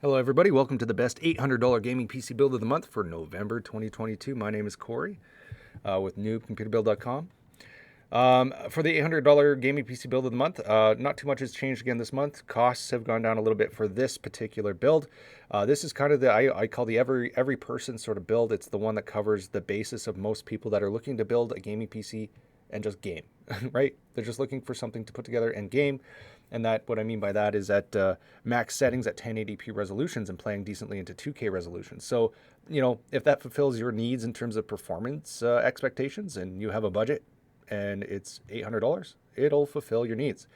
Hello, everybody. Welcome to the best $800 gaming PC build of the month for November 2022. My name is Corey with NewbComputerBuild.com. For the $800 gaming PC build of the month, not too much has changed again this month. Costs have gone down a little bit for this particular build. This is kind of the I call the every person sort of build. It's the one that covers the basis of most people that are looking to build a gaming PC and just game, right? They're just looking for something to put together and game. And that, what I mean by that is at max settings at 1080p resolutions and playing decently into 2K resolutions. So, if that fulfills your needs in terms of performance expectations and you have a budget and it's $800, it'll fulfill your needs.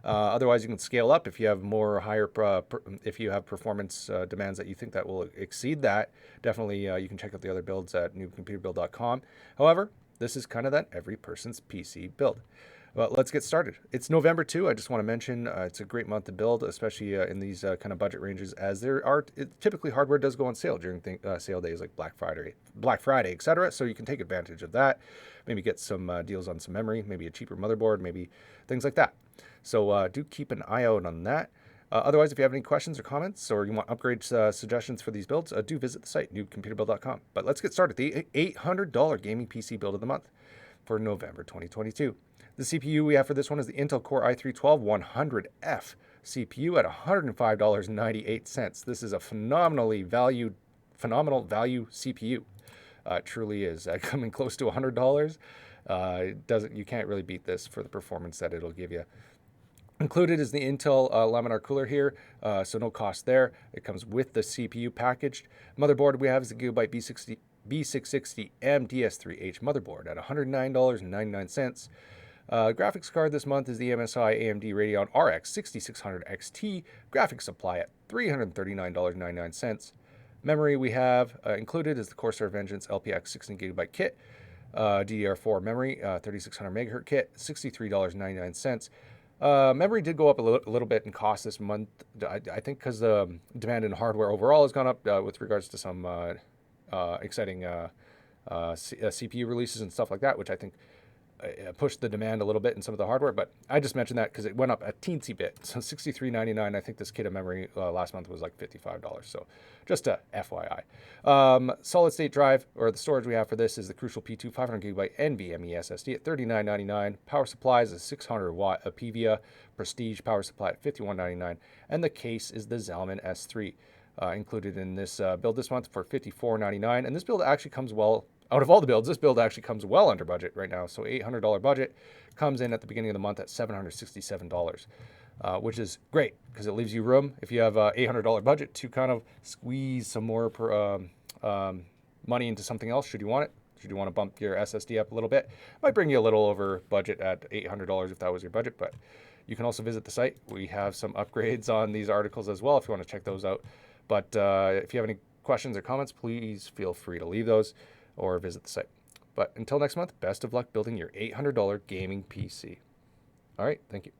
Otherwise, you can scale up if you have if you have performance demands that you think that will exceed that. Definitely, you can check out the other builds at newbcomputerbuild.com. However, this is kind of that every person's PC build. Well, let's get started. It's November 2. I just want to mention it's a great month to build, especially in these kind of budget ranges, as typically hardware does go on sale during sale days like Black Friday, etc. So you can take advantage of that. Maybe get some deals on some memory, maybe a cheaper motherboard, maybe things like that. So do keep an eye out on that. Otherwise, if you have any questions or comments or you want upgrade suggestions for these builds, do visit the site, newbcomputerbuild.com. But let's get started. The $800 gaming PC build of the month for November 2022. The CPU we have for this one is the Intel Core i3-12100F CPU at $105.98. This is a phenomenal value CPU. It truly is. Coming close to $100. You can't really beat this for the performance that it'll give you. Included is the Intel laminar cooler here, so no cost there. It comes with the CPU packaged. Motherboard we have is the Gigabyte B660M DS3H motherboard at $109.99. Graphics card this month is the MSI AMD Radeon RX 6600 XT graphics supply at $339.99. Memory we have included is the Corsair Vengeance LPX 16GB kit, DDR4 memory, 3600 MHz kit, $63.99. Memory did go up a little bit in cost this month, I think because the demand in hardware overall has gone up with regards to some exciting CPU releases and stuff like that, which I think pushed the demand a little bit in some of the hardware. But I just mentioned that because it went up a teensy bit. So $63.99. I think this kit of memory last month was like $55. So just a FYI. Solid state drive, or the storage we have for this, is the Crucial P2 500GB NVMe SSD at $39.99. Power supply is a 600-watt Apivia Prestige power supply at $51.99. And the case is the Zalman S3. Included in this build this month for $54.99. And this build actually comes out of all the builds, this build actually comes well under budget right now. So $800 budget comes in at the beginning of the month at $767, which is great because it leaves you room if you have an $800 budget to kind of squeeze some more money into something else should you want it. Should you want to bump your SSD up a little bit? Might bring you a little over budget at $800 if that was your budget, but you can also visit the site. We have some upgrades on these articles as well if you want to check those out. But if you have any questions or comments, please feel free to leave those or visit the site. But until next month, best of luck building your $800 gaming PC. All right, thank you.